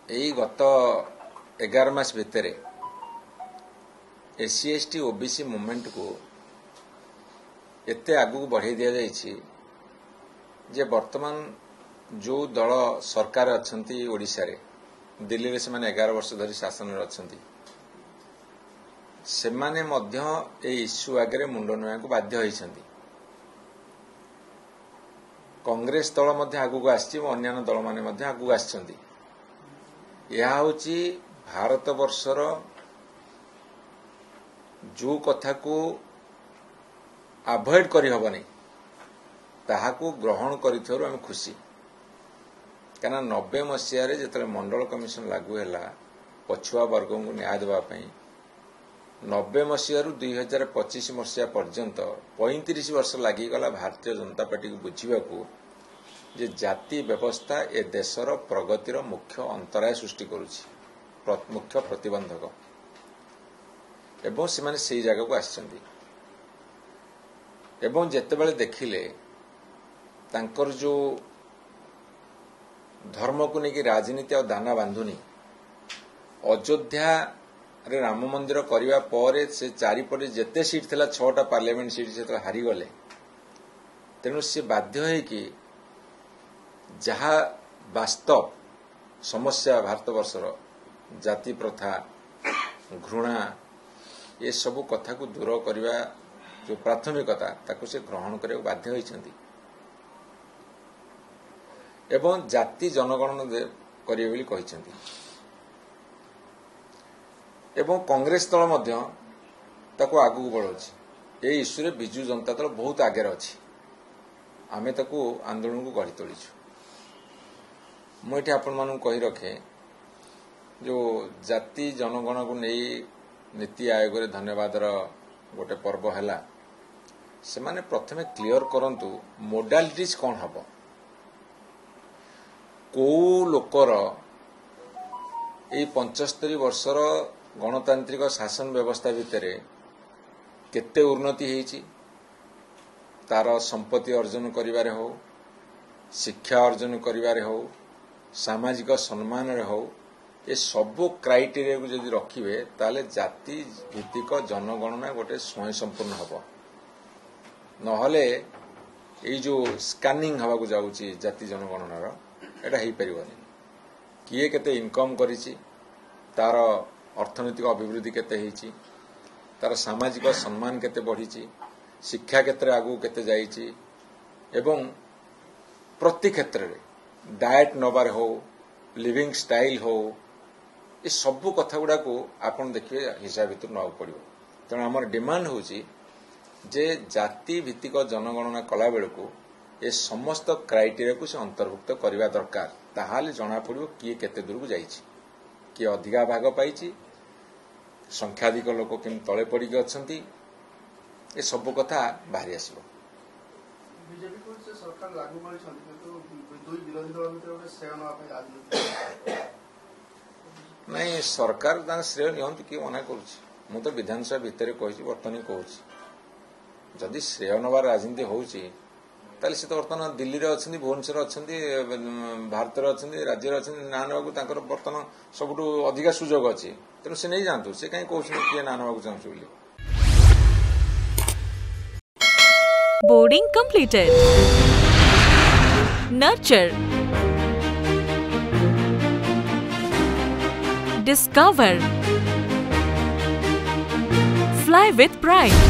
यही गत 11 मास भितर एससी एसटी ओबीसी मूवमेंट को एते आगू बढ़ाई दि जाइए जे वर्तमान जो दल सरकार अच्छी ओडिशा रे दिल्ली रे से 11 वर्ष धरी शासन रे अच्छी से माने मध्य ए इश्यू आगे मुंड नुआ को बाध्य होइछंती। कांग्रेस दल मध्य आगू आछि अन्य दल माने मध्य आगू आछंती। यह होची भारत वर्षर जो कथा को अवॉइड करि हबनी ताहाकू ग्रहण करिथोर हम खुशी कहना 90 मसीह जिते मंडल कमिशन लागू है पछुआ वर्ग को न्याय देवाई 90 मसीह 2025 मसीहा पर्यंत 35 वर्ष लगिगला भारतीय जनता पार्टी को बुझा जे जाति व्यवस्था ए देशर प्रगतिर मुख्य अंतराय सृष्टि करुछि मुख्य प्रतिबंधक एवं से माने सही जगह को आछंती एवं जेतेबेले देखिले तांकर जो धर्म को लेकिन राजनीति और दाना बांधुनी अयोध्या रे राम मंदिर करने पर से चारिपटे जेते सीट थिला 6टा पार्लियामेंट सीट से हारी गले तेणु से बाध्य है कि जहाँ वास्तव समस्या भारत वर्षर जाति प्रथा घृणा ये सब कथा को दूर करने जो प्राथमिकता ताको से ग्रहण करने बाध्य होइछंती एवं जाति जनगणना करिवे बोली कहिछंती एवं कांग्रेस दल मध्य ताको आगू बढ़ाउछि। ए इश्यू रे बिजू जनता दल बहुत आगे अछि आमे ताको आंदोलन को गढ़ी तोलिछु। मुझे आपण मानू कही रखे जो जाति जनगणना को नहीं नीति आयोग रे धन्यवाद गोटे पर्व है से माने प्रथमे क्लियर करंतु मोडालिटीज कौन हम को लोकर ये 75 वर्षर गणतांत्रिक शासन व्यवस्था भितर केते उन्नति होईची तार संपत्ति अर्जन करिवारे हो शिक्षा अर्जन करिवारे हो सामाजिक सम्मान रे हो ये सबू क्राइटेरिया को जदि रखिबे ताले जाति भित्तिक जनगणना गोटे स्वयं संपूर्ण हम नहले ये जो स्कानिंग हवा को जाऊँगी जाति जनगणनार एटा हो पारिबनी किए केते इनकम करिछि तार अर्थनैतिक अभिवृद्धि केते होईछि तार सामाजिक सम्मान केते बढ़िछि शिक्षा क्षेत्र आगू केते जाइछि एवं प्रति क्षेत्र रे डाएट नबार हो लिविंग स्टाइल हो ये सबू कथा गुड़ा को आपन देखिए हिसाब भितर ना पड़ो तेणु आम डिमांड होची जे जाति भित्तिक जनगणना कला बेल को ये समस्त क्राइटेरिया को से अंतर्भुक्त करने दरकार ताहाले जना पड़ो किए केते दूर को जाइछि किए अधिका भाग पाइछि संख्याधिक लोक केम तले पड़ी अछंती ये सब कथा बाहरी आसिबो। बीजेपी को से सरकार लागू करि छथि तो दुई विरोधी दल भितर ओटे श्रेय न आपे राजनीति नहीं सरकार ता श्रेय नियंत कि मना करूछि मु तो विधानसभा भितर कहि वर्तमान कहूछि जदि श्रेय नबार राजनीति होउछि ताले से तो वर्तमान दिल्ली रे अछंती भुवनेश्वर अछंती भारत रे अछंती राज्य रे अछंती ना नबाकू तांकर वर्तमान सबुठु अधिका सुजोग अछि तेणु से नहीं जानतु से कहीं कहउछि कि ना नबाकू चाहछु बोली। Boarding completed. Nurture. Discover. Fly with pride.